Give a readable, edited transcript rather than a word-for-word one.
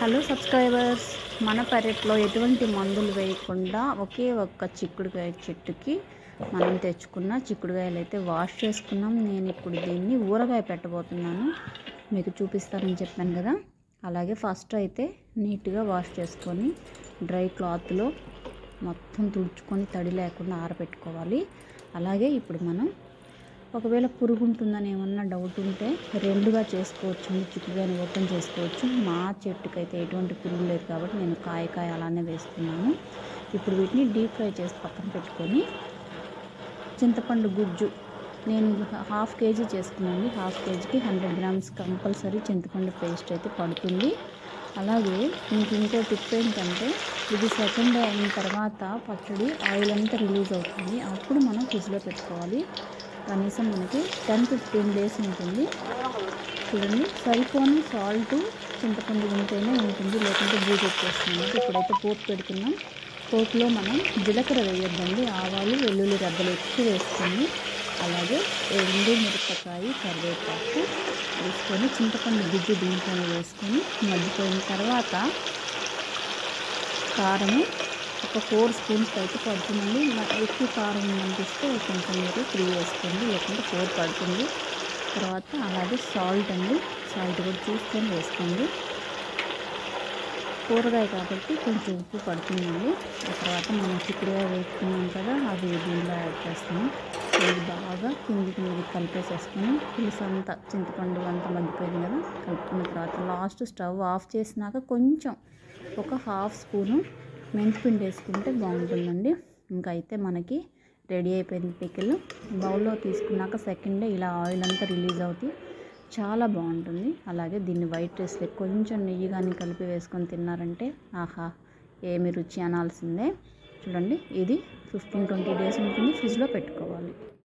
Hello subscribers, మన పెరట్లో ఎటువంటి మందులు వేయకుండా ఒకే ఒక్క చిక్కుడుకాయ చెట్టుకి మనం తెచ్చుకున్న చిక్కుడుకాయలు అయితే వాష్ చేసుకున్నాం. నేను ఇప్పుడు దీన్ని ఊరగాయ పెట్టబోతున్నాను, మీకు చూపిస్తానని చెప్పాను కదా. అలాగే ఫస్ట్ అయితే నీట్గా వాష్ చేసుకొని డ్రై క్లాత్లో మొత్తం తుడుచుకొని తడి లేకుండా ఆరబెట్టుకోవాలి. అలాగే ఇప్పుడు మనం ఒకవేళ పురుగు ఉంటుందని ఏమన్నా డౌట్ ఉంటే రెండుగా చేసుకోవచ్చు, చిక్కుడుకాయని ఓపెన్ చేసుకోవచ్చు. మా చెట్టుకి అయితే ఎటువంటి పురుగు లేదు కాబట్టి నేను కాయ అలానే వేస్తున్నాను. ఇప్పుడు వీటిని డీప్ ఫ్రై చేసి పక్కన పెట్టుకొని చింతపండు గుజ్జు నేను హాఫ్ కేజీ చేసుకున్నాను. హాఫ్ కేజీకి 100 గ్రామ్స్ కంపల్సరీ చింతపండు పేస్ట్ అయితే పడుతుంది. అలాగే మీకు ఇంకో టిప్ ఏంటంటే, ఇది సెకండ్ డే అయిన తర్వాత పచ్చడి ఆయిల్ అంతా రిలీజ్ అవుతుంది. అప్పుడు మనం ఫ్రిడ్జ్లో పెట్టుకోవాలి. కనీసం మనకి 10-15 డేస్ ఉంటుంది. చూడండి, సరిపోని సాల్ట్ చింతపండు ఉంటేనే ఉంటుంది, లేకుంటే బూజు వచ్చేస్తుంది. ఇప్పుడైతే పోపు పెడుతున్నాం. పోపులో మనం జీలకర్ర వేయొద్దండి, ఆవాలు వెల్లుల్లి రెబ్బలు ఎక్కువ వేసుకొని, అలాగే ఎండు మిరపకాయ కరివేపాకు వేసుకొని చింతపండు గుజ్జు దీంట్లోనే వేసుకొని మగ్గిపోయిన తర్వాత కారము ఒక 4 స్పూన్స్ అయితే పడుతుందండి. ఎక్కువ కారం అనిపిస్తే కొంచెం మీరు 3 వేసుకోండి, లేకుంటే 4 పడుతుంది. తర్వాత అలాగే సాల్ట్ అండి, సాల్ట్ కూడా చూసుకొని వేసుకోండి. కూరగాయ కాబట్టి కొంచెం ఉప్పు పడుతుందండి. ఆ తర్వాత మనం చిక్కుడుగా వేసుకున్నాం కదా, అది దీనిలో యాడ్ చేస్తాము. ఇది బాగా కిందికి మీద కలిపేసేసుకొని పులుసు అంతా చింతపండు అంతా మగ్గిపోయింది కదా, కలుపుకున్న తర్వాత లాస్ట్ స్టవ్ ఆఫ్ చేసినాక కొంచెం ఒక హాఫ్ స్పూను మెంతిపిండి వేసుకుంటే బాగుంటుందండి. ఇంకా అయితే మనకి రెడీ అయిపోయింది పికిల్. బౌల్లో తీసుకున్నాక సెకండ్ డే ఇలా ఆయిల్ అంతా రిలీజ్ అవుతుంది, చాలా బాగుంటుంది. అలాగే దీన్ని వైట్ రైస్లో కొంచెం నెయ్యి కానీ కలిపి వేసుకొని తిన్నారంటే ఆహా ఏమి రుచి అనాల్సిందే. చూడండి, ఇది 15-20 డేస్ ఉంటుంది, ఫ్రిడ్జ్లో పెట్టుకోవాలి.